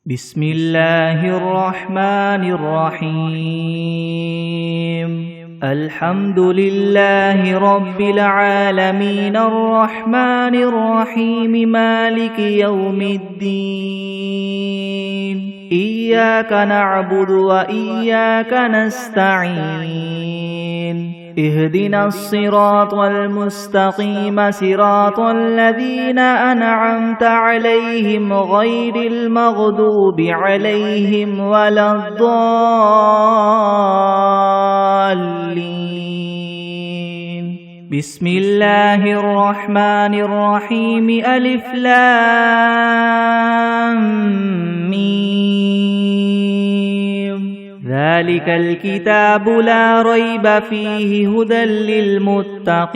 بسم الله الرحمن الرحيم الحمد لله رب العالمين الرحمن الرحيم مالك يوم الدين إياك نعبد وإياك نستعين اهدنا الصراط المستقيم صراط الذين أنعمت عليهم غير المغضوب عليهم ولا الضالين بسم الله الرحمن الرحيم ألف لام ميم ذلك الكتاب لا ريب فيه هدى للمتقين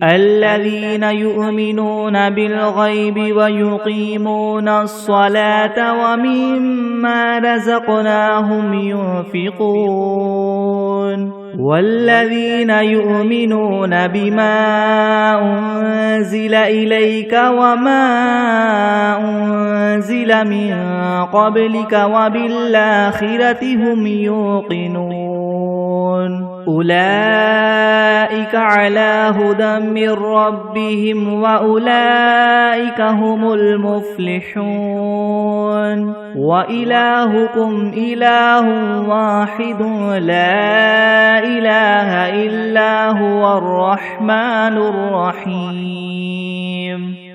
الذين يؤمنون بالغيب ويقيمون الصلاة ومما رزقناهم ينفقون والذين يؤمنون بما أنزل إليك وما أنزل من قبلك وبالآخرة هم يوقنون أولئك على هدى من ربهم وأولئك هم المفلحون وإلهكم إله واحد لا إله إلا هو الرحمن الرحيم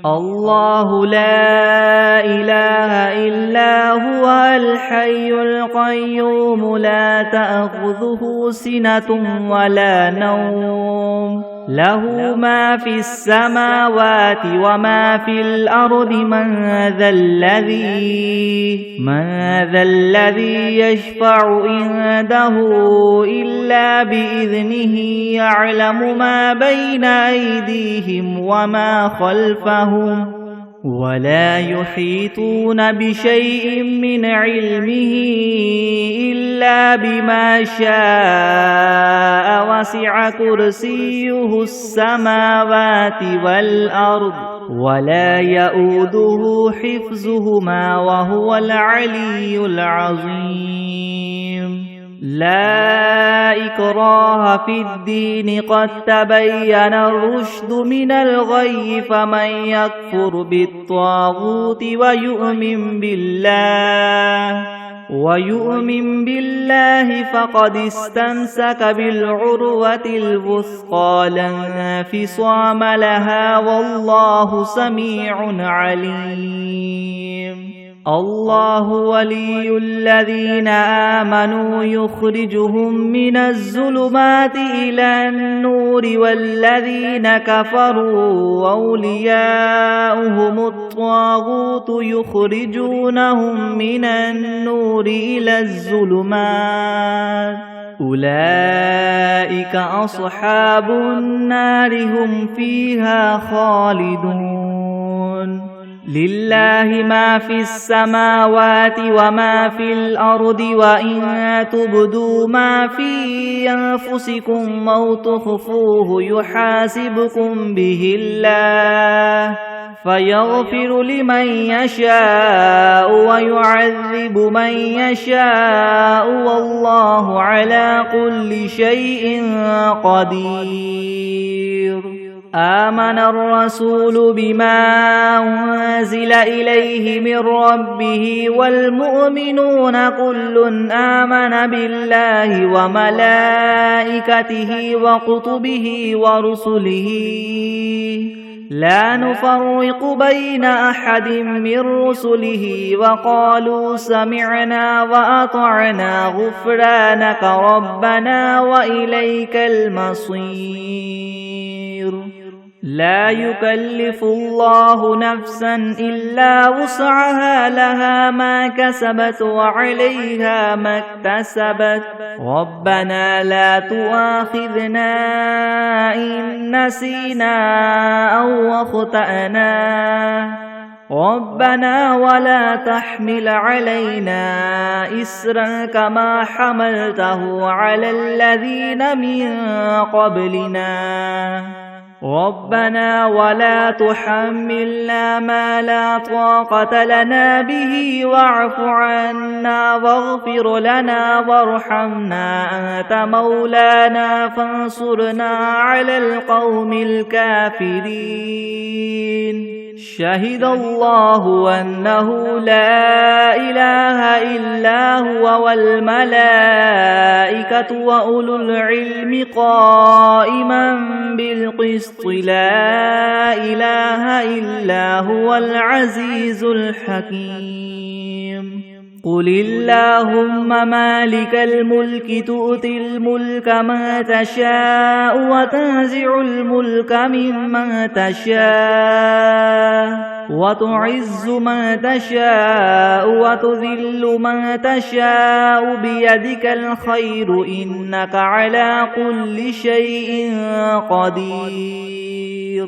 الله لا إله إلا هو الحي القيوم لا تأخذه سنة ولا نوم له ما في السماوات وما في الأرض من ذا الذي يشفع عنده إلا بإذنه يعلم ما بين أيديهم وما خلفهم ولا يحيطون بشيء من علمه إلا بما شاء وسع كرسيه السماوات والأرض ولا يؤوده حفظهما وهو العلي العظيم لا إكراه في الدين قد تبين الرشد من الغي فمن يكفر بالطاغوت ويؤمن بالله فقد استمسك بالعروة الوثقى لا انفصام لها والله سميع عليم الله ولي الذين آمنوا يخرجهم من الظلمات إلى النور والذين كفروا أولياؤهم الطاغوت يخرجونهم من النور إلى الظلمات أولئك أصحاب النار هم فيها خالدون لله ما في السماوات وما في الأرض وإن تبدوا ما في أنفسكم أو تخفوه يحاسبكم به الله فيغفر لمن يشاء ويعذب من يشاء والله على كل شيء قدير آمن الرسول بما أنزل إليه من ربه والمؤمنون كل آمن بالله وملائكته وكتبه ورسله لا نفرق بين أحد من رسله وقالوا سمعنا وأطعنا غفرانك ربنا وإليك المصير لا يكلف الله نفسا إلا وسعها لها ما كسبت وعليها ما اكتسبت ربنا لا تؤاخذنا إن نسينا أو أخطأنا ربنا ولا تحمل علينا إسرا كما حملته على الذين من قبلنا ربنا ولا تحملنا ما لا طاقة لنا به واعف عنا واغفر لنا وارحمنا أنت مولانا فانصرنا على القوم الكافرين شهد الله أنه لا إله إلا هو والملائكة وأولو العلم قائما بالقسط لا إله إلا هو العزيز الحكيم قل اللهم مالك الملك تؤتي الملك من تشاء وتنزع الملك ممن تشاء وتعز من تشاء وتذل من تشاء بيدك الخير إنك على كل شيء قدير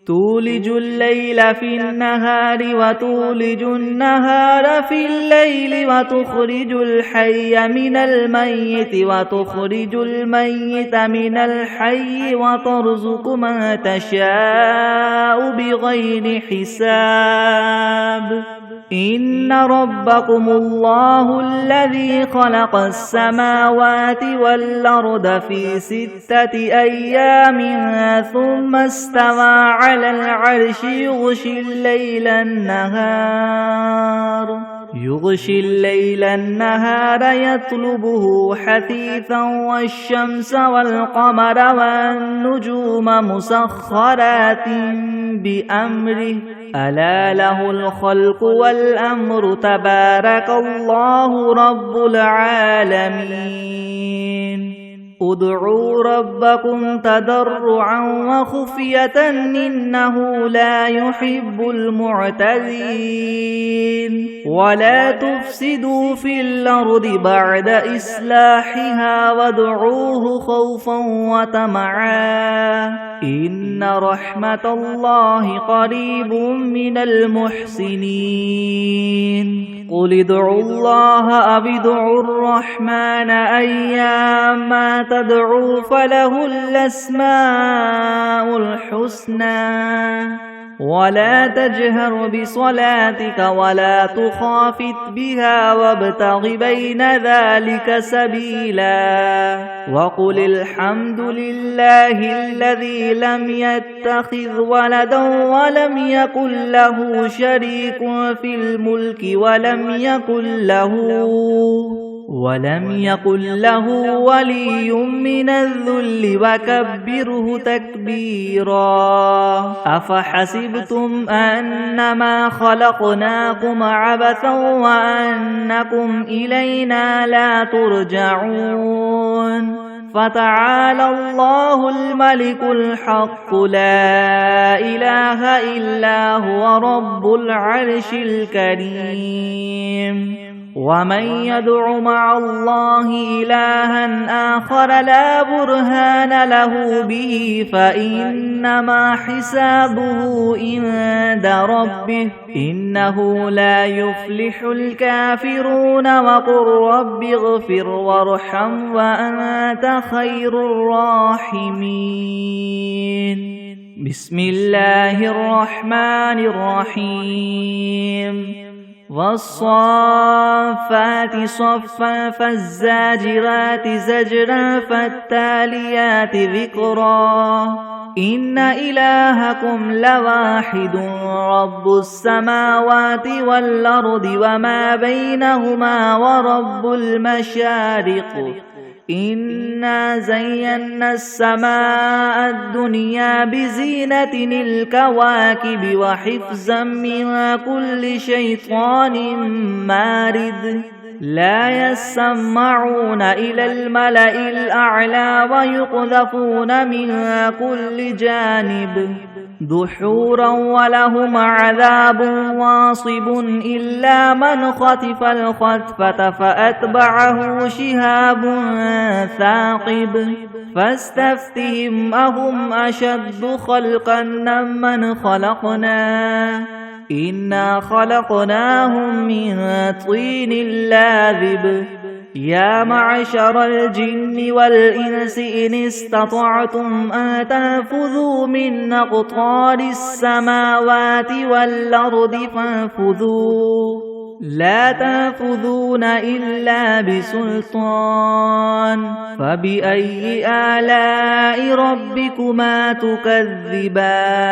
تولج الليل في النهار وتولج النهار في الليل وتخرج الحي من الميت وتخرج الميت من الحي وترزق من تشاء بغير حساب إن ربكم الله الذي خلق السماوات والأرض في 6 أيام ثم استوى على العرش يغشي الليل النهار يطلبه حثيثا والشمس والقمر والنجوم مسخرات بأمره ألا له الخلق والأمر تبارك الله رب العالمين ادعوا ربكم تضرعا وخفية إنه لا يحب المعتدين ولا تفسدوا في الأرض بعد إصلاحها وادعوه خوفا وطمعا إن رحمة الله قريب من المحسنين قل ادعوا الله أو ادعوا الرحمن أيما تدعوا فله الأسماء الحسنى ولا تجهر بصلاتك ولا تخافت بها وابتغ بين ذلك سبيلا وقل الحمد لله الذي لم يتخذ ولدا ولم يكن له شريك في الملك ولم يكن له ولي من الذل وكبره تكبيرا أفحسبتم أنما خلقناكم عبثا وأنكم إلينا لا ترجعون فتعالى الله الملك الحق لا إله إلا هو رب العرش الكريم ومن يدع مع الله إلها آخر لا برهان له به فإنما حسابه عند ربه إنه لا يفلح الكافرون وقل رب اغفر وارحم وأنت خير الراحمين بسم الله الرحمن الرحيم والصافات صفا فالزاجرات زجرا فالتاليات ذكرا إن إلهكم لواحد رب السماوات والأرض وما بينهما ورب المشارق إنا زينا السماء الدنيا بزينة الكواكب وحفظا من كل شيطان مارد لا يسمعون إلى الملأ الأعلى ويقذفون من كل جانب دحورا ولهم عذاب واصب إلا من خطف الخطفة فأتبعه شهاب ثاقب فاستفتهم أهم أشد خلقا ممن خلقنا إنا خلقناهم من طين لاذب يا معشر الجن والإنس إن استطعتم أن تنفذوا من أقطار السماوات والأرض فانفذوا لا تنفذون إلا بسلطان فبأي آلاء ربكما تكذبان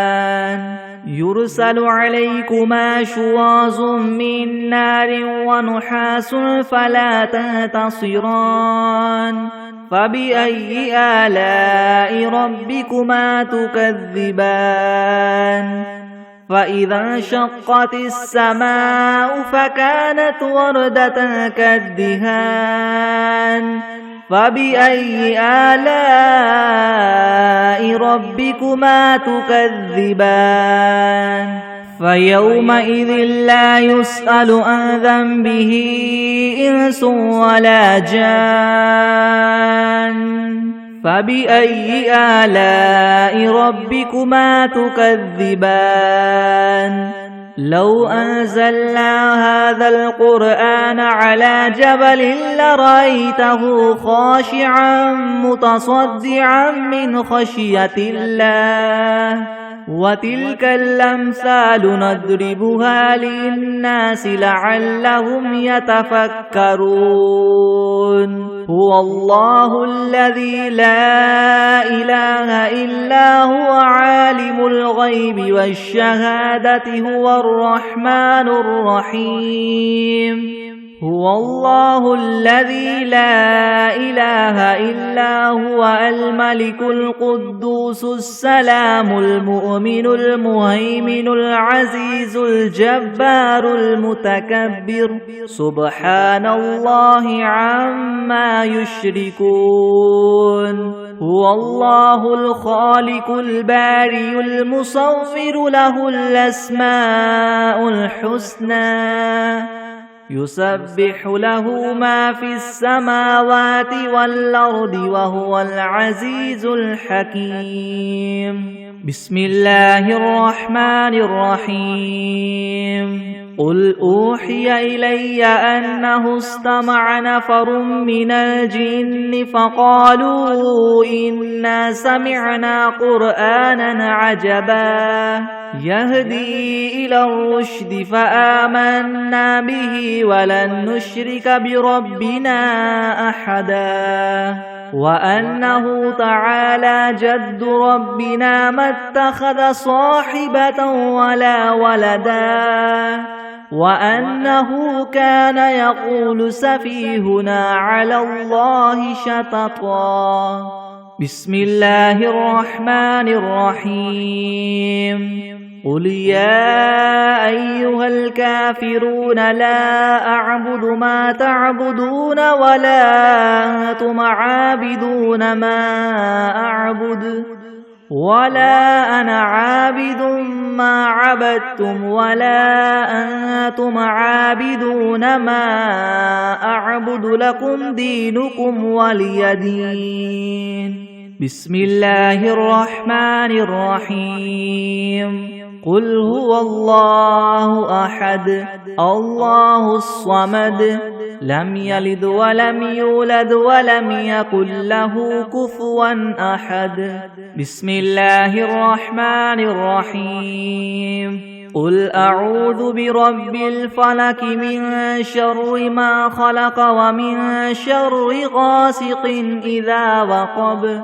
يرسل عليكما شواظ من نار ونحاس فلا تنتصران فبأي آلاء ربكما تكذبان فإذا انشقت السماء فكانت وردة كالدهان فبأي آلاء ربكما تكذبان فيومئذ لا يسأل عن ذنبه إنس ولا جان فبأي آلاء ربكما تكذبان لو أنزلنا هذا القرآن على جبل لرأيته خاشعا متصدعا من خشية الله وتلك الأمثال نضربها للناس لعلهم يتفكرون هو الله الذي لا إله إلا هو عالم الغيب والشهادة هو الرحمن الرحيم هو الله الذي لا إله إلا هو الملك القدوس السلام المؤمن المهيمن العزيز الجبار المتكبر سبحان الله عما يشركون هو الله الخالق الباري المصور له الأسماء الحسنى يسبح له ما في السماوات والأرض وهو العزيز الحكيم بسم الله الرحمن الرحيم قل أوحي إلي أنه استمع نفر من الجن فقالوا إنا سمعنا قرآنا عجبا يهدي إلى الرشد فآمنا به ولن نشرك بربنا أحدا وأنه تعالى جد ربنا ما اتخذ صاحبة ولا ولدا وأنه كان يقول سفيهنا على الله شططا بسم الله الرحمن الرحيم قل يا أيها الكافرون لا أعبد ما تعبدون ولا أنتم عابدون ما أعبد ولا أنا عابد ما عبدتم ولا أنتم عابدون ما أعبد لكم دينكم ولي دين بسم الله الرحمن الرحيم قل هو الله أحد الله الصمد لم يلد ولم يولد ولم يكن له كفوا أحد بسم الله الرحمن الرحيم قل أعوذ برب الفلك من شر ما خلق ومن شر غاسق إذا وقب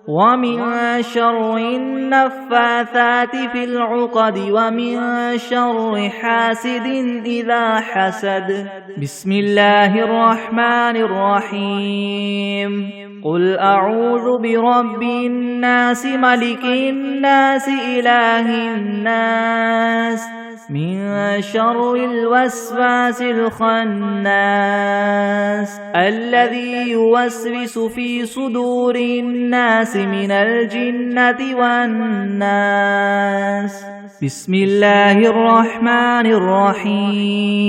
ومن شر النفاثات في العقد ومن شر حاسد إذا حسد بسم الله الرحمن الرحيم قل أعوذ برب الناس ملك الناس إله الناس من شر الوسواس الخناس الذي يوسوس في صدور الناس من الجنة والناس بسم الله الرحمن الرحيم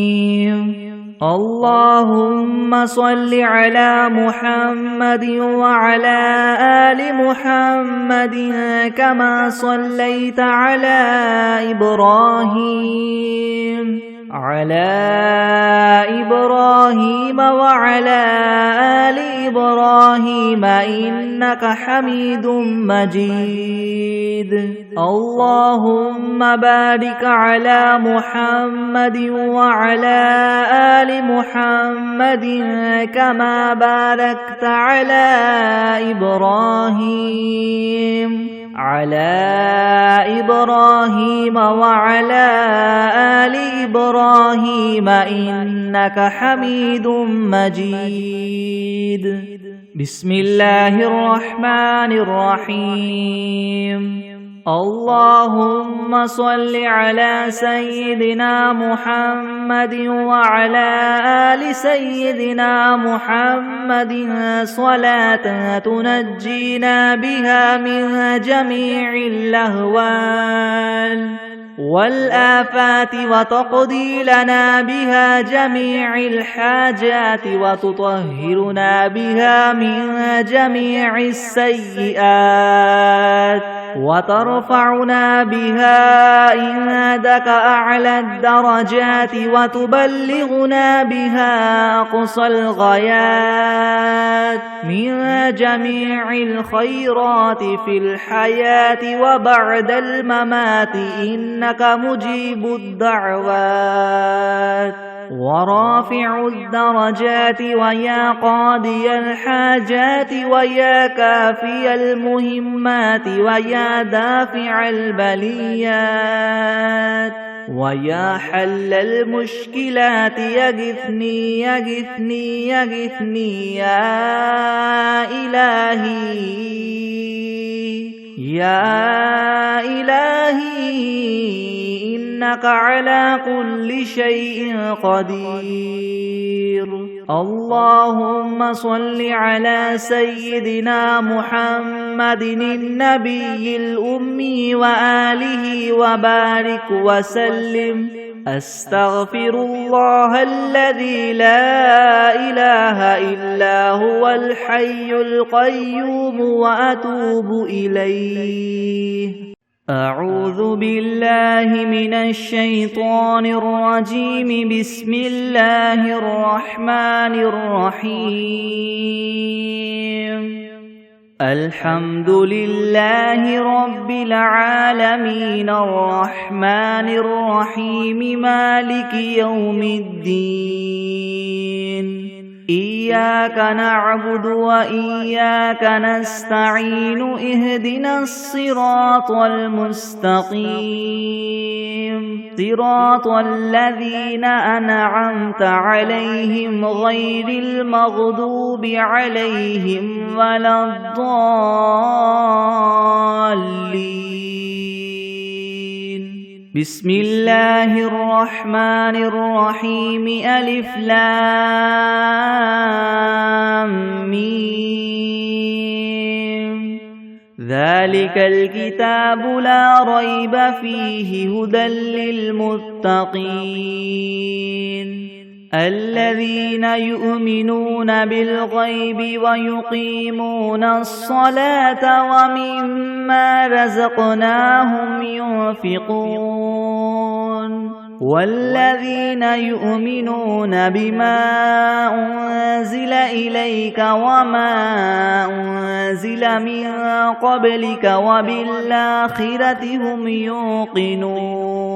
اللهم صل على محمد وعلى آل محمد كما صليت على إبراهيم على إبراهيم وعلى آل إبراهيم إنك حميد مجيد اللهم بارك على محمد وعلى آل محمد كما باركت على إبراهيم وعلى آل إبراهيم إنك حميد مجيد بسم الله الرحمن الرحيم اللهم صل على سيدنا محمد وعلى آل سيدنا محمد صلاة تنجينا بها من جميع الأهوال والآفات وتقضي لنا بها جميع الحاجات وتطهرنا بها من جميع السيئات وترفعنا بها عندك أعلى الدرجات وتبلغنا بها أقصى الغايات من جميع الخيرات في الحياة وبعد الممات إنك مجيب الدعوات ورافع الدرجات ويا قاضي الحاجات ويا كافي المهمات ويا دافع البليات ويا حل المشكلات يغثني يغثني يغثني يا إلهي إنك على كل شيء قدير اللهم صل على سيدنا محمد النبي الأمي وآله وبارك وسلم أستغفر الله الذي لا إله إلا هو الحي القيوم وأتوب إليه أعوذ بالله من الشيطان الرجيم بسم الله الرحمن الرحيم الحمد لله رب العالمين الرحمن الرحيم مالك يوم الدين إياك نعبد وإياك نستعين اهدنا الصراط المستقيم صراط الذين أنعمت عليهم غير المغضوب عليهم ولا الضالين بسم الله الرحمن الرحيم ألف لام ميم ذلك الكتاب لا ريب فيه هدى للمتقين الذين يؤمنون بالغيب ويقيمون الصلاة ومما رزقناهم ينفقون والذين يؤمنون بما أنزل إليك وما أنزل من قبلك وبالآخرة هم يوقنون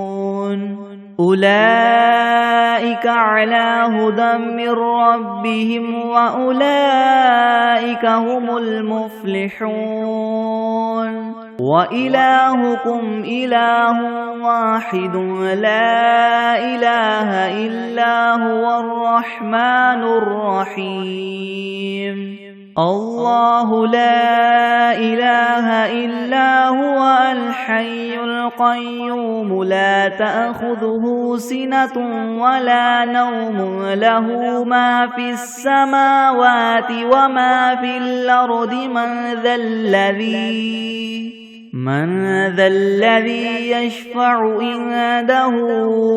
أولئك على هدى من ربهم وأولئك هم المفلحون وإلهكم إله واحد لا إله إلا هو الرحمن الرحيم الله لا إله إلا هو الحي القيوم لا تأخذه سنة ولا نوم له ما في السماوات وما في الأرض من ذا الذي يشفع عنده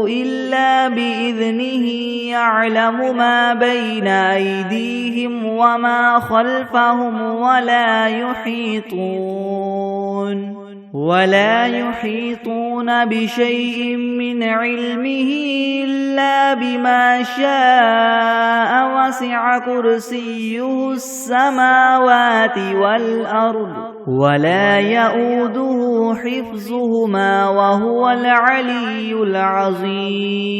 إلا بإذنه يعلم ما بين أيديهم وما خلفهم ولا يحيطون ولا يحيطون بشيء من علمه إلا بما شاء وسع كرسيه السماوات والأرض ولا يؤوده حفظهما وهو العلي العظيم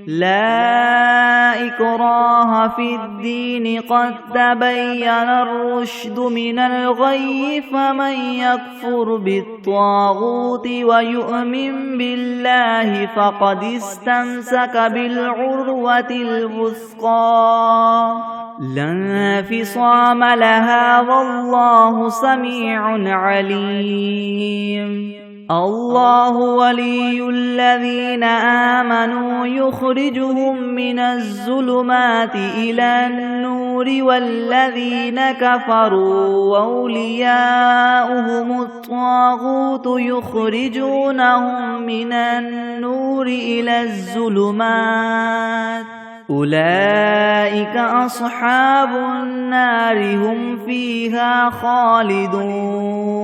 لا إكراه في الدين قد تبين الرشد من الغي فمن يكفر بالطاغوت ويؤمن بالله فقد استمسك بالعروة الوثقى لا انفصام لها والله سميع عليم الله ولي الذين آمنوا يخرجهم من الظلمات إلى النور والذين كفروا أولياؤهم الطاغوت يخرجونهم من النور إلى الظلمات أولئك أصحاب النار هم فيها خالدون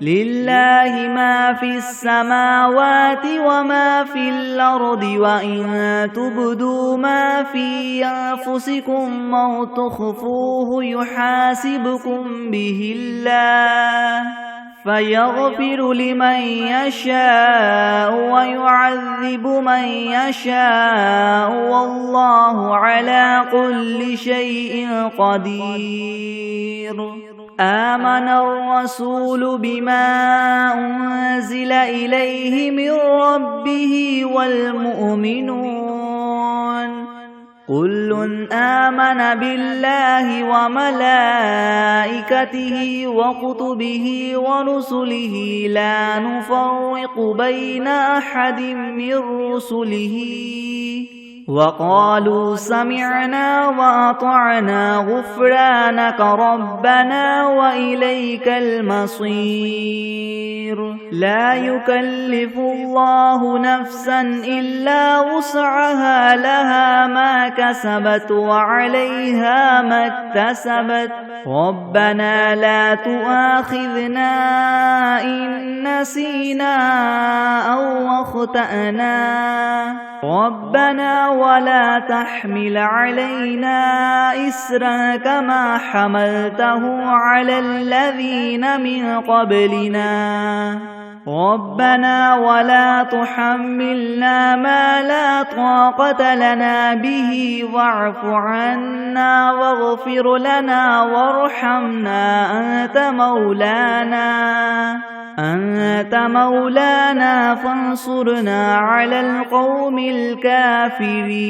لله ما في السماوات وما في الأرض وإن تبدوا ما في أنفسكم أو تخفوه يحاسبكم به الله فيغفر لمن يشاء ويعذب من يشاء والله على كل شيء قدير آمن الرسول بما أنزل إليه من ربه والمؤمنون كل آمن بالله وملائكته وكتبه ورسله لا نفرق بين أحد من رسله وقالوا سمعنا وأطعنا غفرانك ربنا وإليك المصير لا يكلف الله نفسا إلا وسعها لها ما كسبت وعليها ما اكتسبت ربنا لا تؤاخذنا إن نسينا أو أخطأنا ربنا ولا تحمل علينا إسرا كما حملته على الذين من قبلنا ربنا ولا تحملنا ما لا طاقة لنا به واعف عنا واغفر لنا وارحمنا أنت مولانا فانصرنا على القوم الكافرين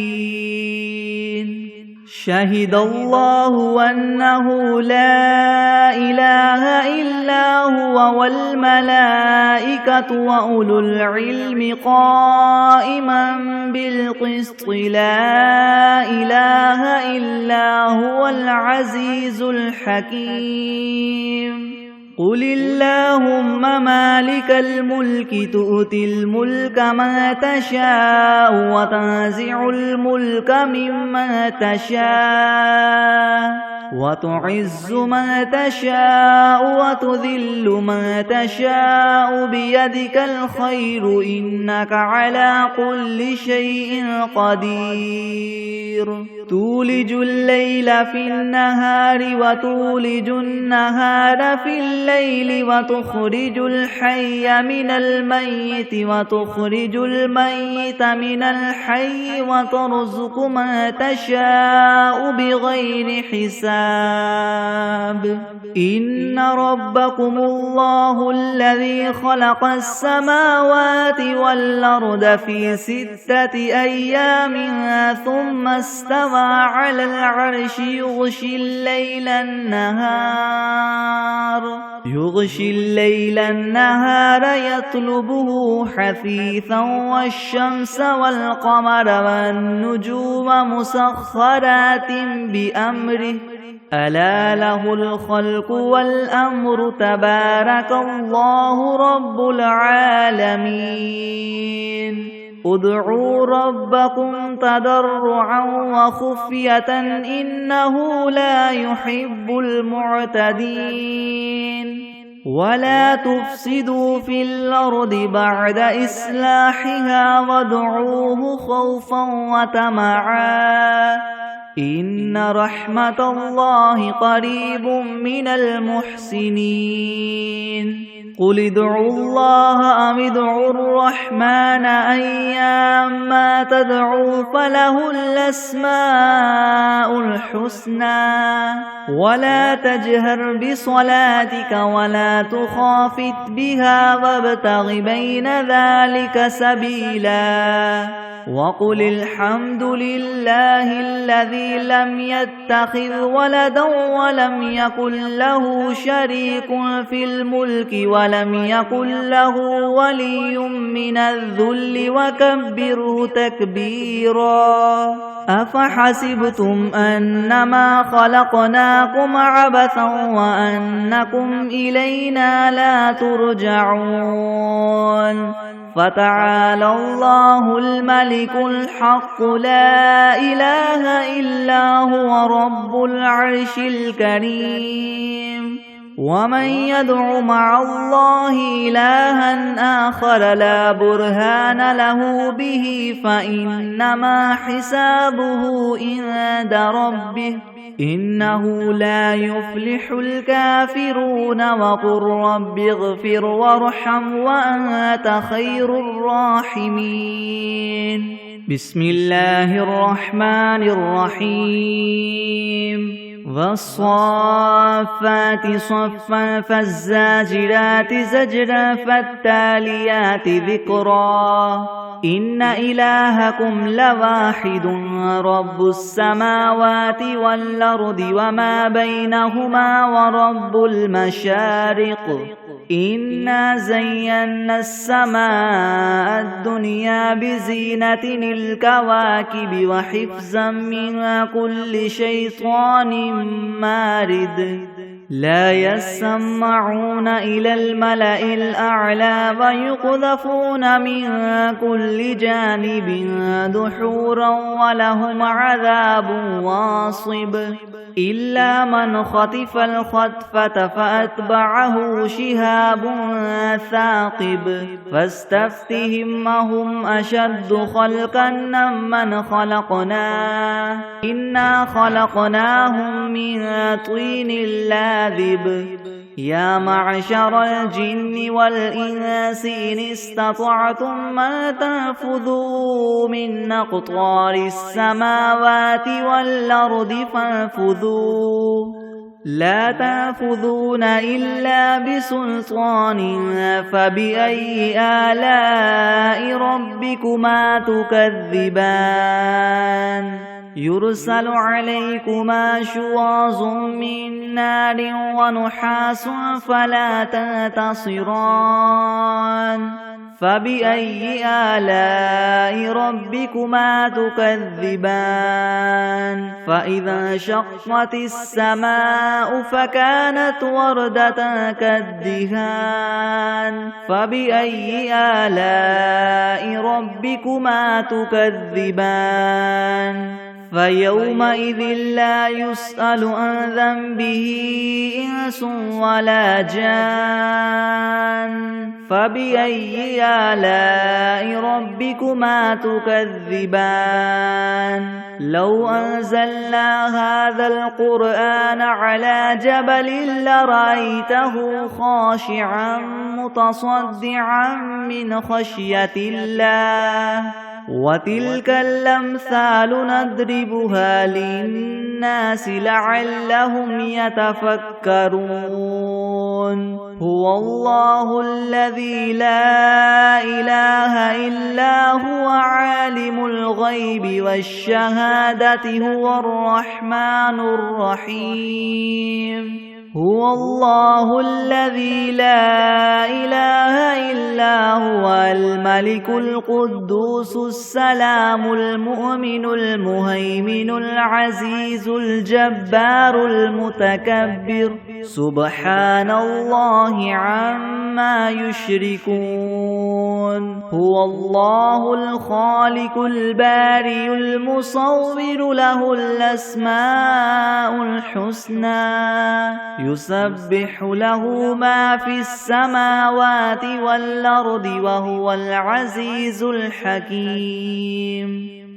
شهد الله أنه لا إله إلا هو والملائكة وأولو العلم قائما بالقسط لا إله إلا هو العزيز الحكيم قل اللهم مالك الملك تؤتي الملك من تشاء وتنزع الملك ممن تشاء وتعز من تشاء وتذل من تشاء بيدك الخير إنك على كل شيء قدير تولج الليل في النهار وتولج النهار في الليل وتخرج الحي من الميت وتخرج الميت من الحي وترزق من تشاء بغير حساب إن ربكم الله الذي خلق السماوات والأرض في 6 أيام ثم استوى على العرش يغشي الليل النهار يطلبه حثيثا والشمس والقمر والنجوم مسخرات بأمره ألا له الخلق والأمر تبارك الله رب العالمين ادعوا ربكم تضرعا وخفية إنه لا يحب المعتدين ولا تفسدوا في الأرض بعد إصلاحها وادعوه خوفا وطمعا إن رحمة الله قريب من المحسنين قل ادعوا الله أم ادعوا الرحمن أيما تدعوا فله الأسماء الحسنى ولا تجهر بصلاتك ولا تخافت بها وابتغ بين ذلك سبيلا وقل الحمد لله الذي لم يتخذ ولدا ولم يكن له شريك في الملك ولم يكن له ولي من الذل وكبره تكبيرا أفحسبتم أنما خلقناكم عبثا وأنكم إلينا لا ترجعون فتعالى الله الملك الحق لا إله إلا هو رب العرش الكريم ومن يدع مع الله إلها آخر لا برهان له به فإنما حسابه عند ربه إنه لا يفلح الكافرون وقل رب اغفر وارحم وأنت خير الراحمين بسم الله الرحمن الرحيم والصافات صفا فالزاجرات زجرا فالتاليات ذكرا إن إلهكم لواحد رب السماوات والأرض وما بينهما ورب المشارق إنا زينا السماء الدنيا بزينة الكواكب وحفظا من كل شيطان مارد لا يسمعون إلى الملأ الأعلى ويقذفون من كل جانب دحورا ولهم عذاب واصب إلا من خطف الخطفة فأتبعه شهاب ثاقب فاستفتهم أهم أشد خلقا ممن خلقنا إنا خلقناهم من طين لاذب يا معشر الجن والإنس إن استطعتم ما تنفذوا من أقطار السماوات والأرض فانفذوا لا تنفذون إلا بسلطان فبأي آلاء ربكما تكذبان يرسل عليكما شواظ من نار ونحاس فلا تنتصران فبأي آلاء ربكما تكذبان فإذا انشقت السماء فكانت وردة كالدهان فبأي آلاء ربكما تكذبان فيومئذ لا يسأل عن ذنبه إنس ولا جان فبأي آلاء ربكما تكذبان لو أنزلنا هذا القرآن على جبل لرأيته خاشعا متصدعا من خشية الله وتلك الأمثال نضربها للناس لعلهم يتفكرون هو الله الذي لا إله إلا هو عالم الغيب والشهادة هو الرحمن الرحيم هو الله الذي لا إله إلا هو الملك القدوس السلام المؤمن المهيمن العزيز الجبار المتكبر سبحان الله عما يشركون هو الله الخالق البارئ المصور له الأسماء الحسنى يسبح له ما في السماوات والأرض وهو العزيز الحكيم.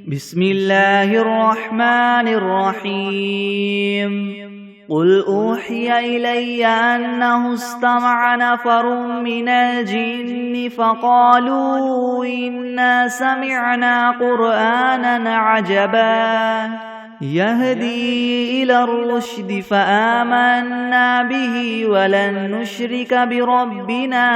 بسم الله الرحمن الرحيم. قل أوحي إلي أنه استمع نفر من الجن فقالوا إنا سمعنا قرآنا عجبا يهدي إلى الرشد فآمنا به ولن نشرك بربنا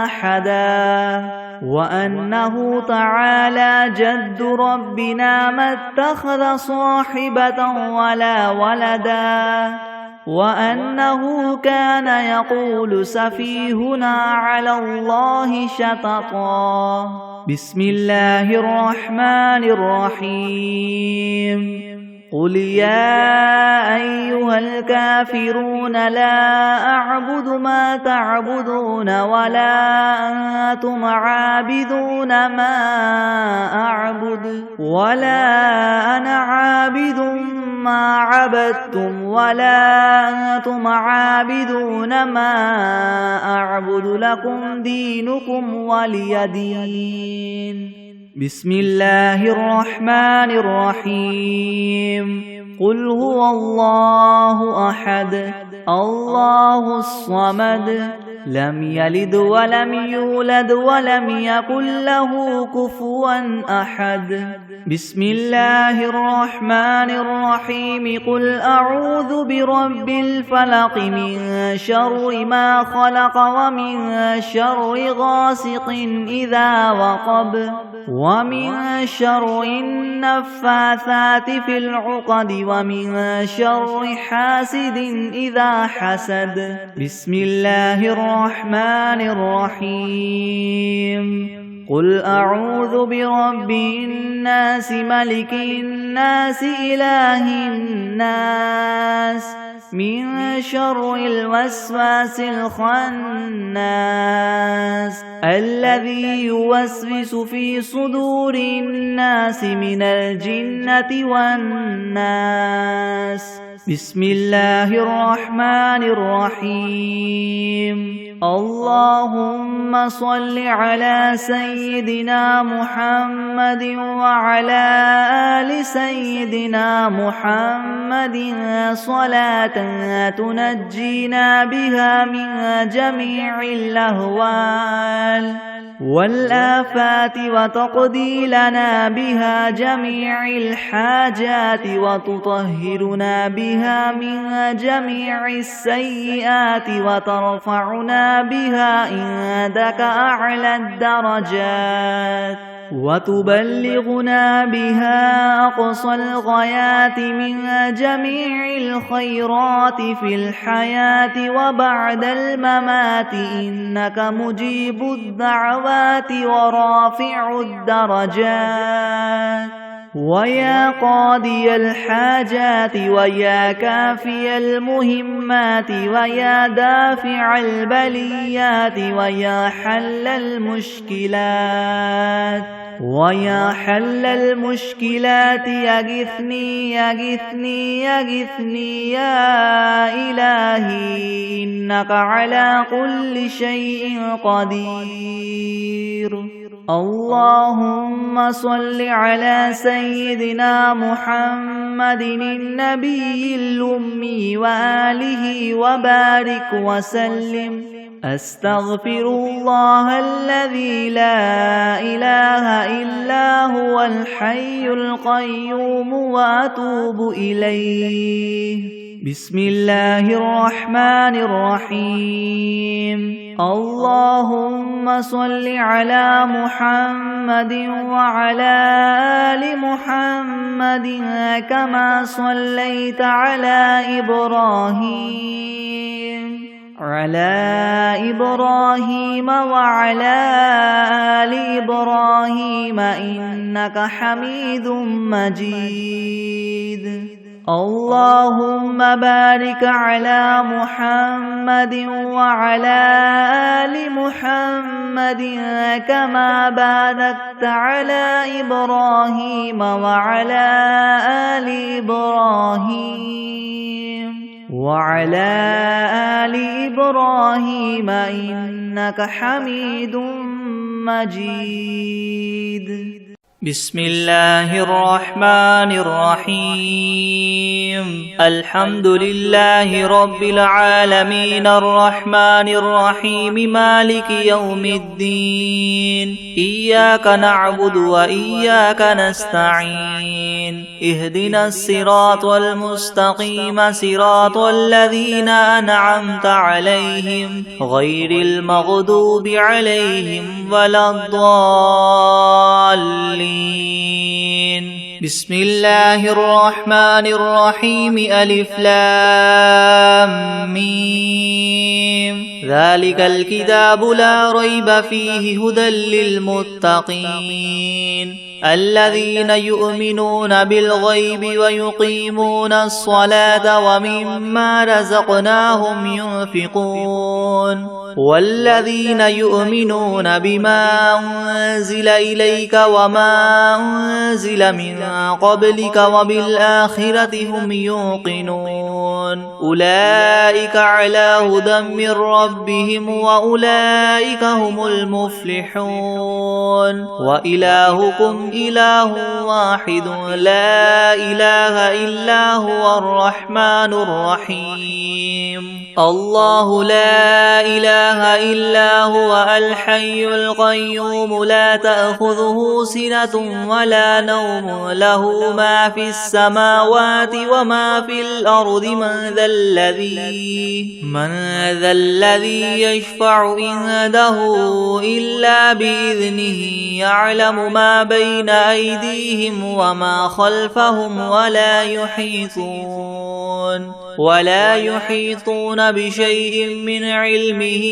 أحدا وأنه تعالى جد ربنا ما اتخذ صاحبة ولا ولدا وأنه كان يقول سفيهنا على الله شططا. بسم الله الرحمن الرحيم. قل يا أيها الكافرون لا أعبد ما تعبدون ولا أنتم عابدون ما أعبد ولا أنا عابد ما عبدتم ولا أنتم عابدون ما أعبد لكم دينكم ولي دين. بسم الله الرحمن الرحيم. قل هو الله أحد الله الصمد لم يلد ولم يولد ولم يكن له كفوا أحد. بسم الله الرحمن الرحيم. قل أعوذ برب الفلق من شر ما خلق ومن شر غاسق إذا وقب ومن شر النفاثات في العقد ومن شر حاسد إذا حسد. بسم الله الرحمن الرحيم. قل أعوذ برب الناس ملك الناس إله الناس من شر الوسواس الخناس الذي يوسوس في صدور الناس من الجنة والناس. بسم الله الرحمن الرحيم. اللهم صل على سيدنا محمد وعلى آل سيدنا محمد صلاة تنجينا بها من جميع الأهوال والآفات وتقضي لنا بها جميع الحاجات وتطهرنا بها من جميع السيئات وترفعنا بها عندك أعلى الدرجات وتبلغنا بها أقصى الغايات من جميع الخيرات في الحياة وبعد الممات إنك مجيب الدعوات ورافع الدرجات ويا قاضي الحاجات ويا كافي المهمات ويا دافع البليات ويا حل المشكلات ويا حل المشكلات يغثني يغثني يغثني يا إلهي إنك على كل شيء قدير. اللهم صل على سيدنا محمد النبي الأمي وآله وبارك وسلم. أستغفر الله الذي لا إله إلا هو الحي القيوم وأتوب إليه. بسم الله الرحمن الرحيم. اللهم صل على محمد وعلى آل محمد كما صليت على إبراهيم وعلى آل إبراهيم إنك حميد مجيد. اللهم بارك على محمد وعلى آل محمد كما باركت على إبراهيم وعلى آل إبراهيم إنك حميد مجيد. بسم الله الرحمن الرحيم. الحمد لله رب العالمين الرحمن الرحيم مالك يوم الدين. إياك نعبد وإياك نستعين. اهدنا الصراط المستقيم صراط الذين أنعمت عليهم غير المغضوب عليهم ولا الضالين. بسم الله الرحمن الرحيم. ألف لام ميم. ذلك الكتاب لا ريب فيه هدى للمتقين الذين يؤمنون بالغيب ويقيمون الصلاة ومما رزقناهم ينفقون والذين يؤمنون بما أنزل إليك وما أنزل من قبلك وبالآخرة هم يوقنون أولئك على هدى من ربهم وأولئك هم المفلحون. وإلهكم إله واحد لا إله إلا هو الرحمن الرحيم. الله لا إله إلا هو الحي القيوم لا تأخذه سنة ولا نوم له ما في السماوات وما في الأرض. من ذا الذي يشفع عنده إلا بإذنه يعلم ما بين أيديهم وما خلفهم ولا يحيطون بشيء من علمه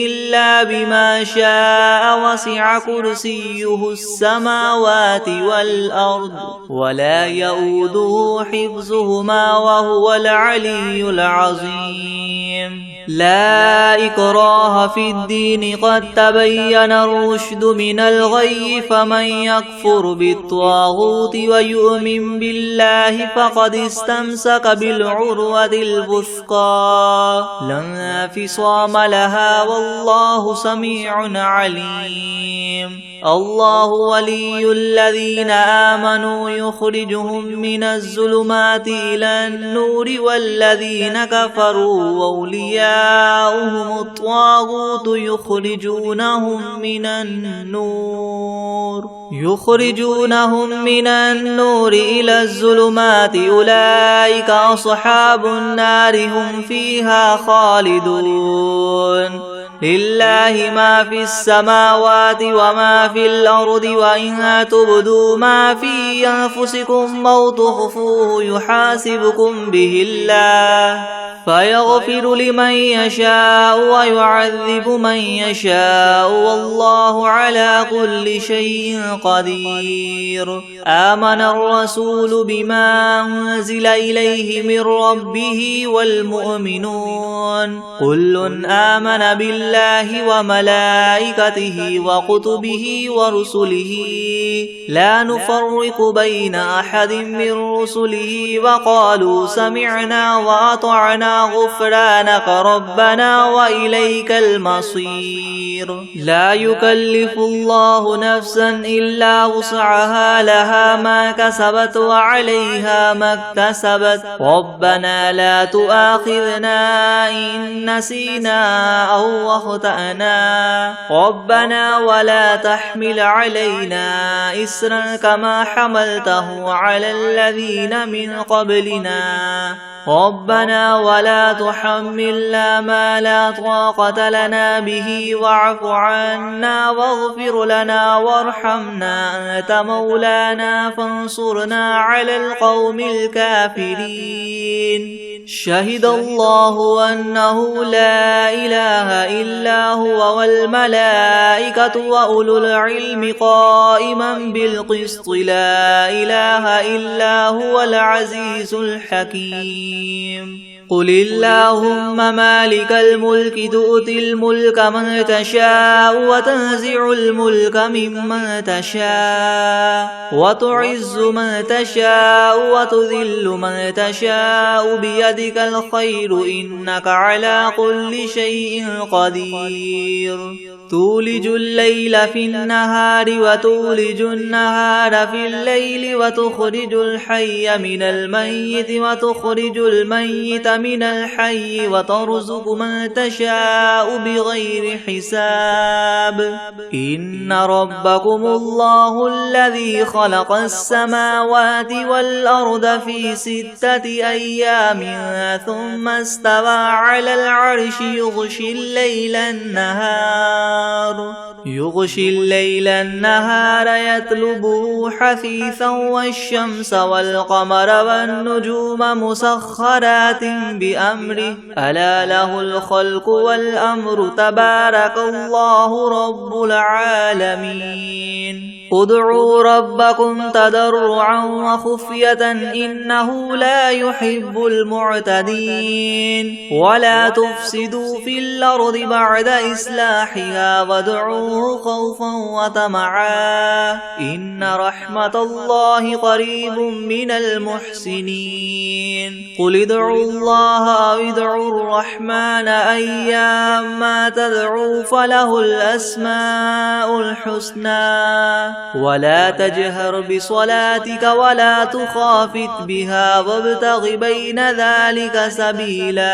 إلا بما شاء وسع كرسيه السماوات والأرض ولا يؤوده حفظهما وهو العلي العظيم. لا إكراه في الدين قد تبين الرشد من الغي فمن يكفر بالطاغوت ويؤمن بالله فقد استمسك بالعروة الوثقى لا انفصام لها والله سميع عليم. الله ولي الذين آمنوا يخرجهم من الظلمات إلى النور والذين كفروا أولياؤهم الطاغوت يخرجونهم من النور إلى الظلمات أولئك أصحاب النار هم فيها خالدون. لله ما في السماوات وما في الأرض وإن تبدوا ما في أنفسكم أو تخفوه يحاسبكم به الله فيغفر لمن يشاء ويعذب من يشاء والله على كل شيء قدير. آمن الرسول بما أنزل إليه من ربه والمؤمنون كل آمن بالله وملائكته وكتبه ورسله لا نفرق بين أحد من رسله وقالوا سمعنا وأطعنا غفرانك ربنا وإليك المصير. لا يكلف الله نفسا إلا وسعها لها ما كسبت وعليها ما اكتسبت ربنا لا تؤاخذنا إن نسينا أو أخطأنا ربنا ولا تحمل علينا إسرا كما حملته على الذين من قبلنا ربنا ولا تحملنا ما لا طاقة لنا به واعف عنا واغفر لنا وارحمنا أنت مولانا فانصرنا على القوم الكافرين. شهد الله أنه لا إله إلا هو والملائكة وأولو العلم قائما بالقسط لا إله إلا هو العزيز الحكيم قل اللهم مالك الملك تؤتي الملك من تشاء وتنزع الملك ممن تشاء وتعز من تشاء وتذل من تشاء بيدك الخير إنك على كل شيء قدير تولج الليل في النهار وتولج النهار في الليل وتخرج الحي من الميت وتخرج الميت من الحي وترزق من تشاء بغير حساب إن ربكم الله الذي خلق السماوات والأرض في 6 أيام ثم استوى على العرش يغشي الليل النهار يطلبه حثيثا والشمس والقمر والنجوم مسخرات بأمره ألا له الخلق والأمر تبارك الله رب العالمين ادعوا ربكم تضرعا وخفية إنه لا يحب المعتدين ولا تفسدوا في الأرض بعد إصلاحها وادعوه خوفا وطمعا إن رحمة الله قريب من المحسنين قل ادعوا الله أو ادعوا الرحمن أيما تدعوا فله الأسماء الحسنى ولا تجهر بصلاتك ولا تخافت بها وابتغ بين ذلك سبيلا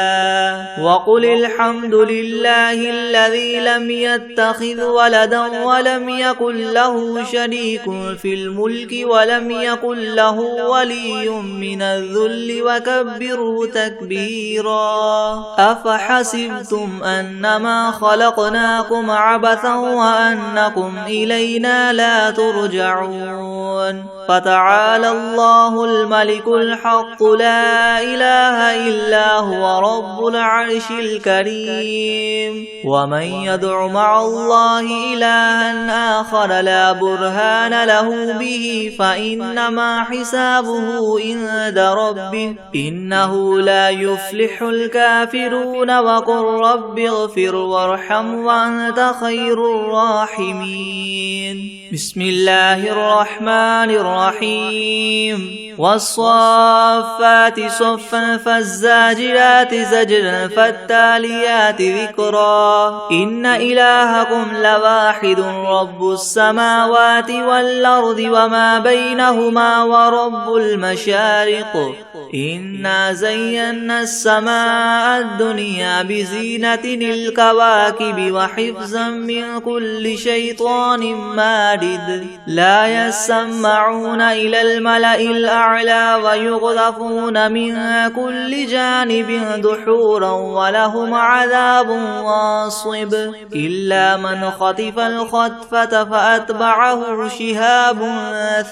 وقل الحمد لله الذي لم يتخذ ولدا ولم يكن له شريك في الملك ولم يكن له ولي من الذل وكبره تكبيرا أفحسبتم أنما خلقناكم عبثا وأنكم إلينا لا ترجعون فتعالى الله الملك الحق لا إله إلا هو رب العرش الكريم ومن يدع مع الله إلها آخر لا برهان له به فإنما حسابه عند ربه إنه لا يفلح الكافرون وقل رب اغفر وارحم وأنت خير الراحمين بسم الله الرحمن الرحيم والصافات صفا فالزاجرات زجرا فالتاليات ذكرا إن إلهكم لواحد رب السماوات والأرض وما بينهما ورب المشارق إنا زينا السماء الدنيا بزينة الكواكب وحفظا من كل شيطان مارد لا يسمعون إلى الملأ الأعلى ويغذفون من كل جانب دحورا ولهم عذاب واصب إلا من خطف الخطفة فأتبعه شهاب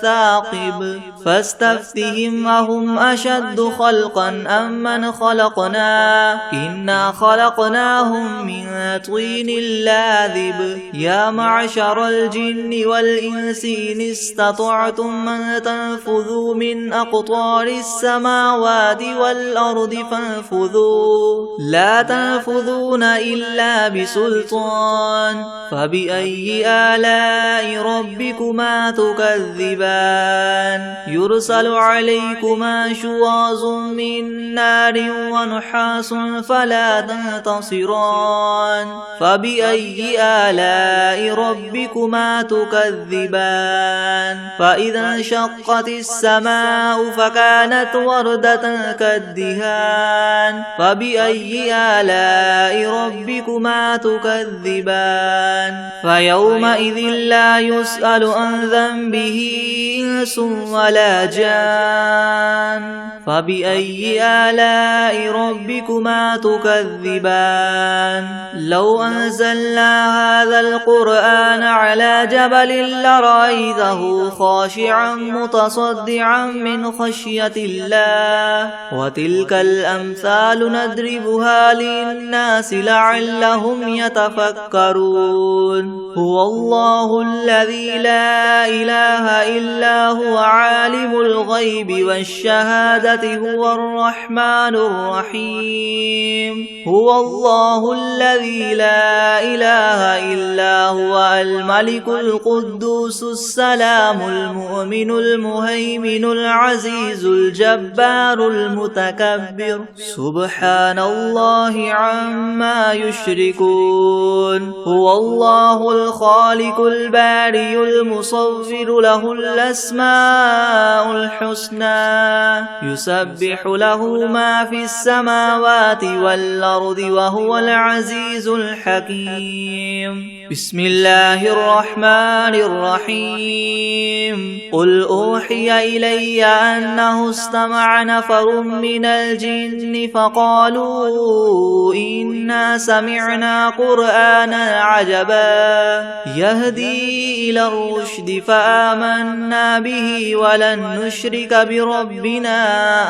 ثاقب فاستفتهم أهم أشد خلقا أم من خلقنا إنا خلقناهم من طين لاذب يا معشر الجن والإنس إن استطعتم أن تنفذوا من أقطار السماوات والأرض فانفذوا لا تنفذون إلا بسلطان فبأي آلاء ربكما تكذبان يرسل عليكما شواظ من نار ونحاس فلا تنتصران فبأي آلاء ربكما تكذبان فإذا انشقت السماء فكانت وردة كالدهان فبأي آلاء ربكما تكذبان فيومئذ لا يسأل عن ذنبه إنس ولا جان فبأي آلاء ربكما تكذبان لو أنزلنا هذا القرآن على جبل لرأيته خاشعا متصدعا من خشية الله وتلك الأمثال نضربها للناس لعلهم يتفكرون هو الله الذي لا إله إلا هو عالم الغيب والشهادة هو الرحمن الرحيم هو الله الذي لا إله إلا هو الملك القدوس السلام المؤمن المهيمن العزيز الجبار المتكبر سبحان الله عما يشركون هو الله الخالق البارئ المصور له الأسماء الحسنى يسبح له ما في السماوات والأرض وهو العزيز الحكيم بسم الله الرحمن الرحيم قل أوحي إلي أنه استمع نفر من الجن فقالوا إنا سمعنا قرآنا عجبا يهدي إلى الرشد فآمنا به ولن نشرك بربنا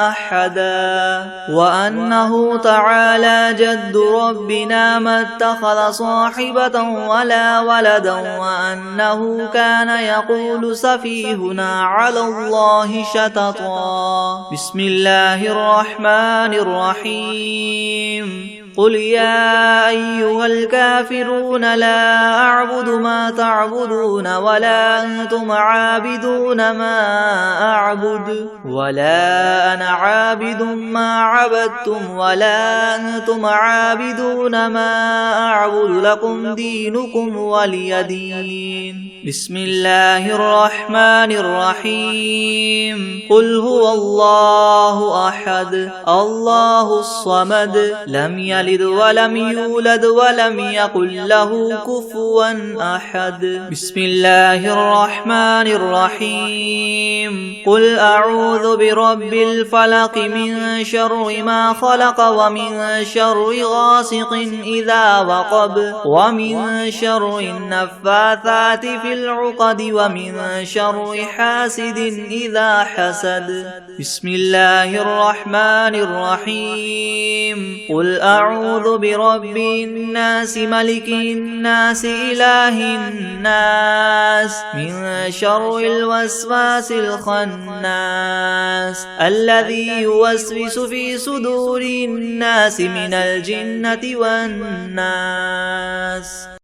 أحدا وأنه تعالى جد ربنا ما اتخذ صاحبة ولا ولدا وأنه كان يقول سفيهنا على الله شططا بسم الله الرحمن الرحيم قل يا أيها الكافرون لا أعبد ما تعبدون ولا أنتم عابدون ما أعبد ولا أنا عابد ما عبدتم ولا أنتم عابدون ما أعبد لكم دينكم ولي دين بسم الله الرحمن الرحيم قل هو الله أحد الله الصمد لم يلد ولم يولد ولم يكن له كفوا أحد بسم الله الرحمن الرحيم قل أعوذ برب الفلق من شر ما خلق ومن شر غاسق إذا وقب ومن شر النفاثات في العقد ومن شر حاسد إذا حسد بسم الله الرحمن الرحيم قل أعوذ برب الناس ملك الناس إله الناس من شر الوسواس الخناس الذي يوسوس في صدور الناس من الجنة والناس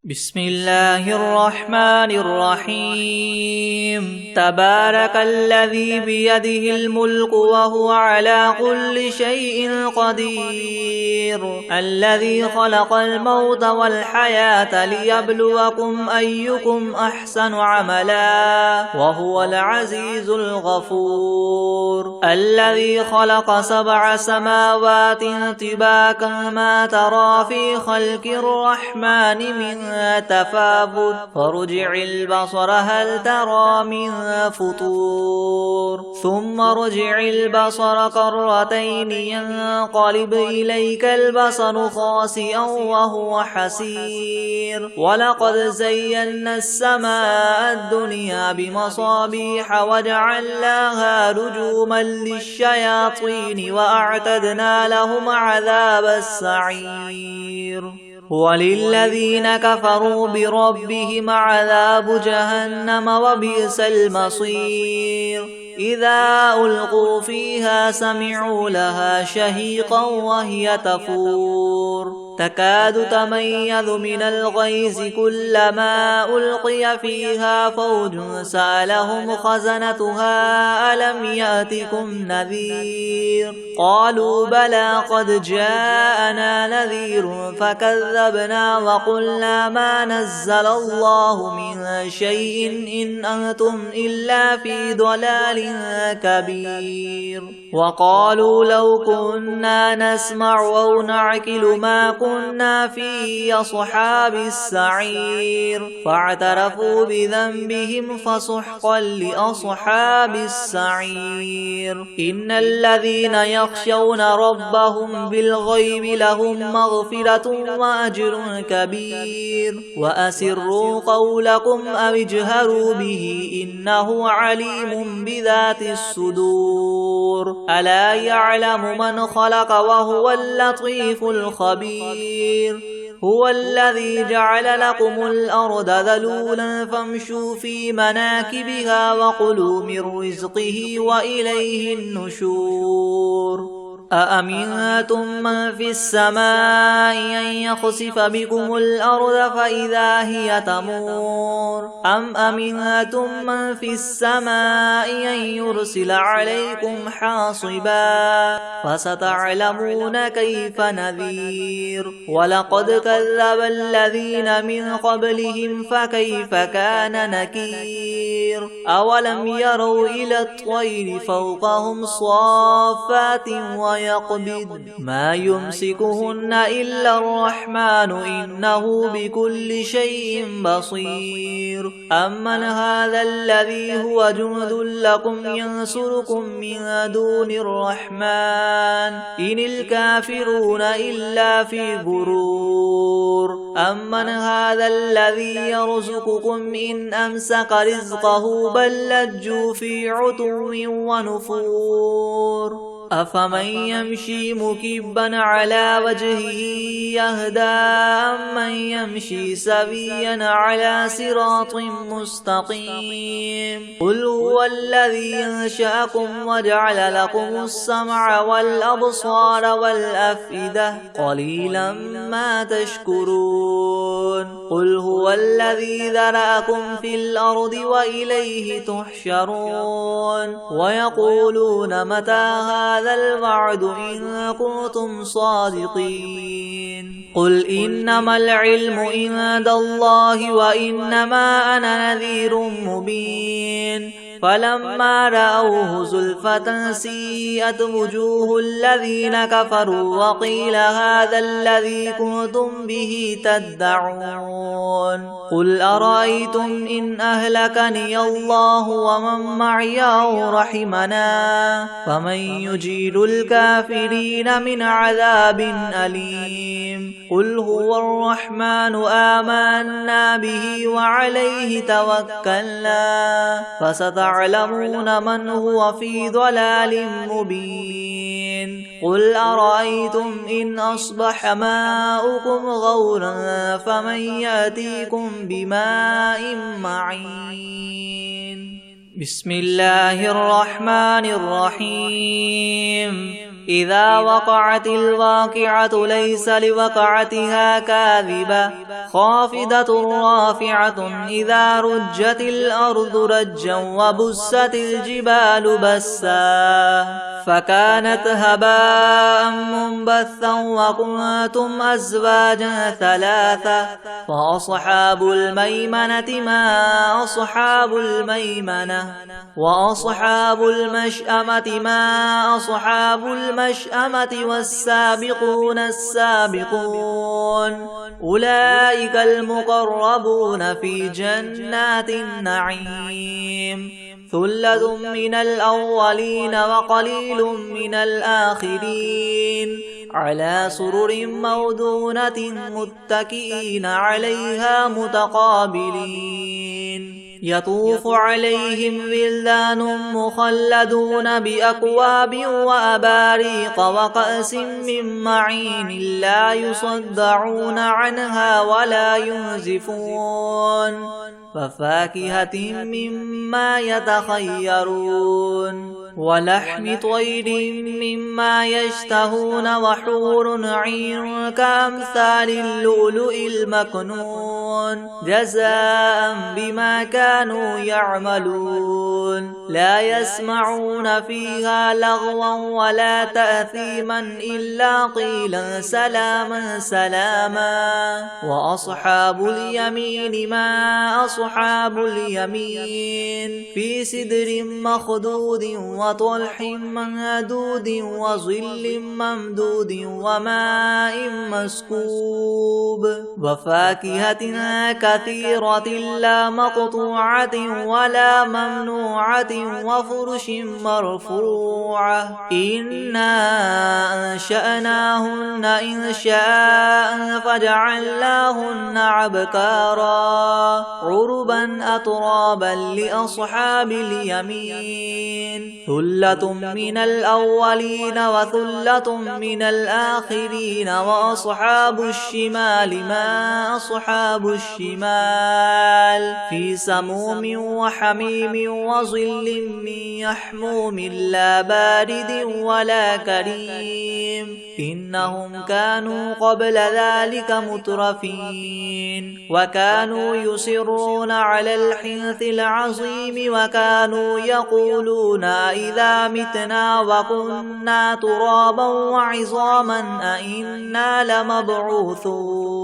بسم الله الرحمن الرحيم تبارك الذي بيده الملك وهو على كل شيء قدير الذي خلق الموت والحياة ليبلوكم أيكم أحسن عملا وهو العزيز الغفور الذي خلق 7 سماوات طباقا ما ترى في خلق الرحمن من تفاوت فارجع البصر هل ترى من فطور ثم ارجع البصر كرتين ينقلب إليك البصر خاسئا وهو حسير ولقد زينا السماء الدنيا بمصابيح وجعلناها رجوما للشياطين وأعتدنا لهم عذاب السعير وللذين كفروا بربهم عذاب جهنم وبئس المصير إذا ألقوا فيها سمعوا لها شهيقا وهي تفور تكاد تميز من الغيظ كلما ألقي فيها فوج سألهم خزنتها ألم يأتكم نذير قالوا بلى قد جاءنا نذير فكذبنا وقلنا ما نزل الله من شيء إن أنتم إلا في ضلال كبير وقالوا لو كنا نسمع أو نعقل ما كنا في أصحاب السعير فاعترفوا بذنبهم فسحقا لأصحاب السعير. إن الذين يخشون ربهم بالغيب لهم مغفرة وأجر كبير. وأسروا قولكم أو اجهروا به إنه عليم بذات الصدور. ألا يعلم من خلق وهو اللطيف الخبير. هو الذي جعل لكم الأرض ذلولا فامشوا في مناكبها وكلوا من رزقه وإليه النشور. أأمنتم من في السماء أن يخسف بكم الأرض فإذا هي تمور أم أمنتم من في السماء أن يرسل عليكم حاصبا فستعلمون كيف نذير. ولقد كذب الذين من قبلهم فكيف كان نكير. أولم يروا إلى الطير فوقهم صافات ويقبض ما يمسكهن إلا الرحمن إنه بكل شيء بصير. أمن هذا الذي هو جند لكم ينصركم من دون الرحمن إن الكافرون إلا في غرور. أمن هذا الذي يرزقكم إن أمسك رزقه بل لجوا في عتو ونفور. أفمن يمشي مكبا على وجهه يهدى أمن يمشي سويا على صراط مستقيم. قل هو الذي أنشأكم وجعل لكم السمع والأبصار والأفئدة قليلا ما تشكرون. قل هو الذي ذرأكم في الأرض وإليه تحشرون. ويقولون متى هذا الوعد إن كنتم صادقين. قل إنما العلم عند الله وإنما أنا نذير مبين. فلما رأوه زلفة سيئت وجوه الذين كفروا وقيل هذا الذي كنتم به تدعون. قل أرأيتم إن أهلكني الله ومن معي أو رحمنا فمن يجير الكافرين من عذاب أليم. قل هو الرحمن آمنا به وعليه توكلنا فستعلمون من هو في ضلال مبين. قل أرأيتم إن أصبح ماؤكم غورا فمن يأتيكم بماء معين. بسم الله الرحمن الرحيم. إذا وقعت الواقعة ليس لوقعتها كاذبة خافضة رافعة إذا رجت الأرض رجا وبست الجبال بسا فكانت هباء منبثا وكنتم أزواجا ثلاثة فأصحاب الميمنة ما أصحاب الميمنة وأصحاب المشأمة ما أصحاب المشأمة والسابقون السابقون أولئك المقربون في جنات النعيم. ثلة من الأولين وقليل من الآخرين على سرر موضونة متكئين عليها متقابلين. يطوف عليهم ولدان مخلدون بأكواب وأباريق وكأس من معين لا يصدعون عنها ولا ينزفون وفاكهة مما يتخيرون ولحم طير مما يشتهون وحور عين كأمثال اللؤلؤ المكنون جزاء بما كانوا يعملون. لا يسمعون فيها لغوا ولا تأثيما إلا قيلا سلاما سلاما. وأصحاب اليمين ما أصحاب اليمين في سدر مخضود وطلح منضود وظل ممدود وماء مسكوب وفاكهة كثيرة لا مقطوعة ولا ممنوعة وفرش مرفوعة إنا أنشأناهن إنشاء فجعلناهن أبكارا عربا أترابا لأصحاب اليمين ثلة من الأولين وثلة من الآخرين وأصحاب الشمال ما أصحاب الشمال في سموم وحميم وظل من يحموم لا بارد ولا كريم إنهم كانوا قبل ذلك مترفين وكانوا يصرون على الحنث العظيم وكانوا يقولون إذا متنا وكنا ترابا وعظاما أئنا لمبعوثون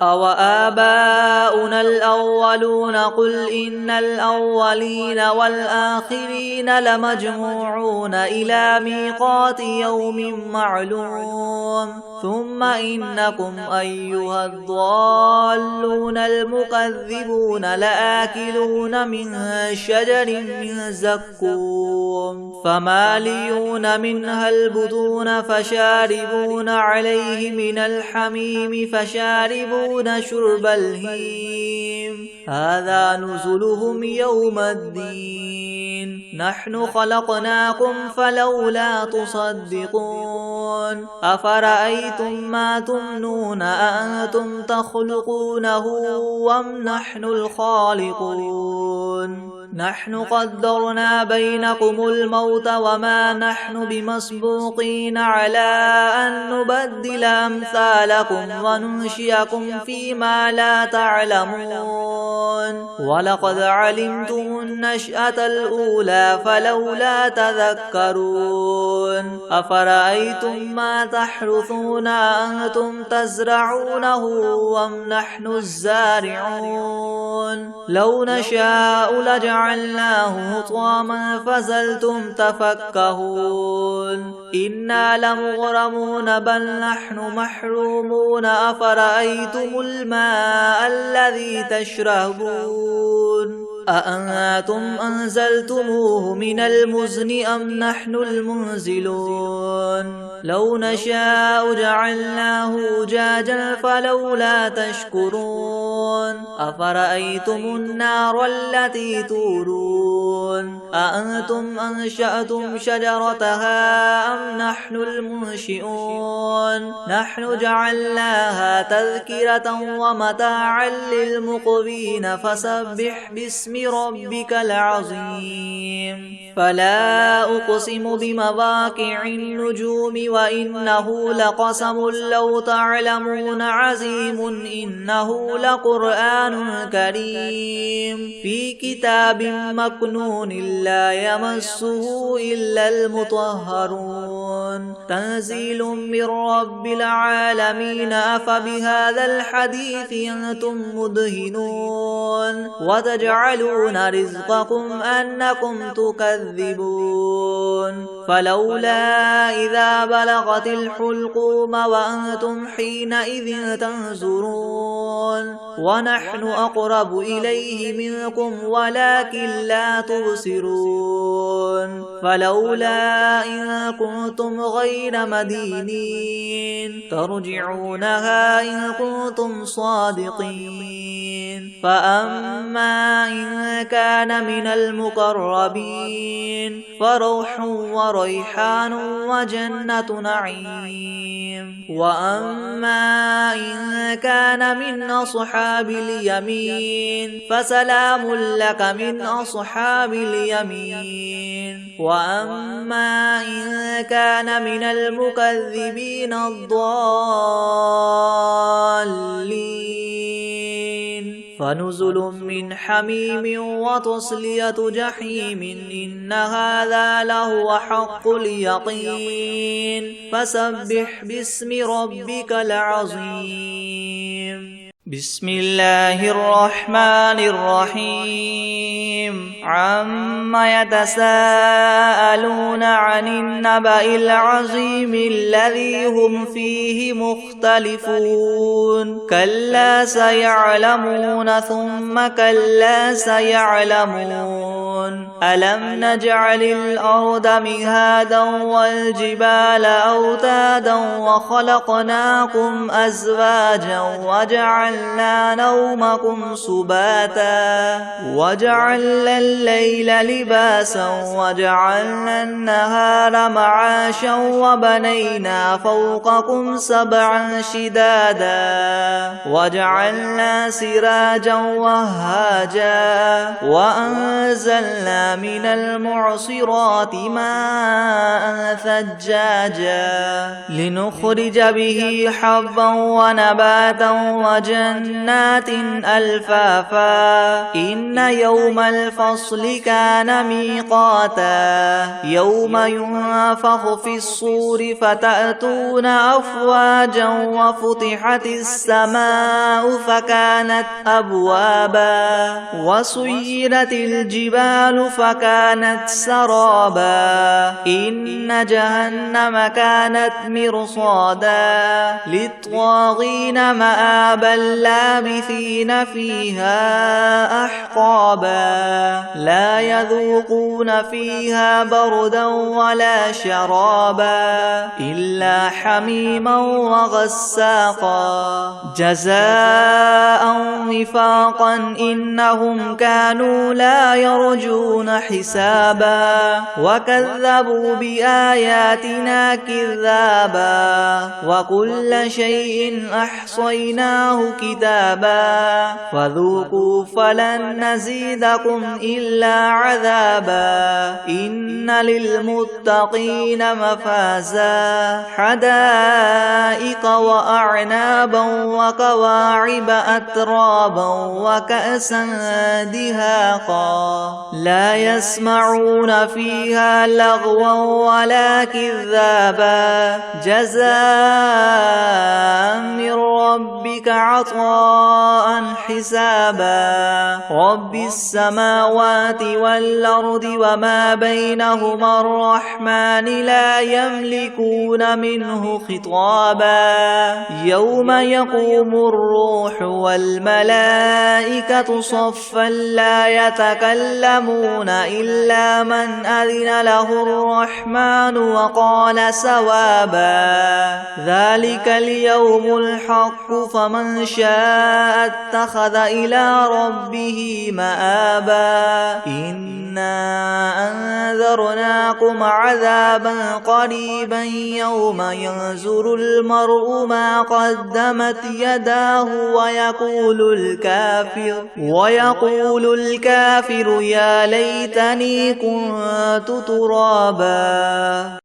أو آباؤنا الأولون قل إن الأولين والآخرين لمجموعون إلى ميقات يوم معلوم ثم إنكم أيها الضالون المكذبون لآكلون من شجر من زقوم فماليون منها البطون فشاربون عليه من الحميم فشاربون شرب الهيم هذا نزلهم يوم الدين نحن خلقناكم فلولا تصدقون أفرأيتم ما تمنون أأنتم تخلقونه أم نحن الخالقون نحن قدرنا بينكم الموت وما نحن بمسبوقين على أن نبدل أمثالكم وننشئكم فيما لا تعلمون ولقد علمتم النشأة الأولى فلولا تذكرون أفرأيتم ما تحرثون أنتم تزرعونه أم نحن الزارعون لو نشاء لجعلناه حطاما فظلتم تفكهون إنا لمغرمون بل نحن محرومون أفرأيتم الماء الذي تشربون أأنتم أنزلتموه من المزن أم نحن المنزلون لو نشاء جعلناه أجاجا فلولا تشكرون أفرأيتم النار التي تورون أأنتم أنشأتم شجرتها أم نحن المنشئون نحن جعلناها تذكرة ومتاعا للمقوين فسبح باسم ربك العظيم فلا أقسم بمواقع النجوم وإنه لقسم لو تعلمون عظيم إنه لقرآن كريم في كتاب مكنون لا يمسه إلا المطهرون تنزيل من رب العالمين أفبهذا الحديث أنتم مدهنون وتجعلون رزقكم أنكم تكذبون فلولا إذا بلغت الحلقوم وأنتم حينئذ تنظرون ونحن أقرب إليه منكم ولكن لا تبصرون فلولا إن كنتم غير مدينين ترجعونها إن كنتم صادقين فأما إن كان من المقربين فروح وريحان وجنة نعيم وأما إن كان من أصحاب اليمين فسلام لك من أصحاب اليمين وأما إن كان من المكذبين الضالين فنزل من حميم وتصلية جحيم إن هذا لهو حق اليقين فسبح باسم ربك العظيم بسم الله الرحمن الرحيم عما يتساءلون عن النبأ العظيم الذي هم فيه مختلفون كلا سيعلمون ثم كلا سيعلمون ألم نجعل الأرض مهادا والجبال أوتادا وخلقناكم أزواجا وجعلنا نومكم سباتا وجعلنا الليل لباسا وجعلنا النهار معاشا وبنينا فوقكم سبعا شدادا وجعلنا سراجا وهاجا وأنزلنا من المعصرات ماء ثجاجا لنخرج به حبا ونباتا وجنات ألفافا إن يوم الفصل كان ميقاتا يوم ينفخ في الصور فتأتون أفواجا وفتحت السماء فكانت أبوابا وسيرت الجبال فكانت سرابا إن جهنم كانت مرصادا للطاغين مآبا لابثين فيها أحقابا لا يذوقون فيها بردا ولا شرابا إلا حميما وغساقا جزاء وفاقا إنهم كانوا لا يرجون حسابا وكذبوا بآياتنا كذابا وكل شيء أحصيناه كتابا فذوقوا فلن نزيدكم إلا عذابا إن للمتقين مفازا حدائق وأعنابا وكواعب أترابا وكأسا دهاقا لا يسمعون فيها لغوا ولا كذابا جزاء من ربك عطاء حسابا رب السماوات والأرض وما بينهما الرحمن لا يملكون منه خطابا يوم يقوم الروح والملائكة صفا لا يتكلمون إلا من أذن له الرحمن وقال سوابا ذلك اليوم الحق فمن شاء اتخذ إلى ربه مآبا إنا أنذرناكم عذابا قريبا يوم ينظر المرء ما قدمت يداه ويقول الكافر يا ليتني كنت ترابا.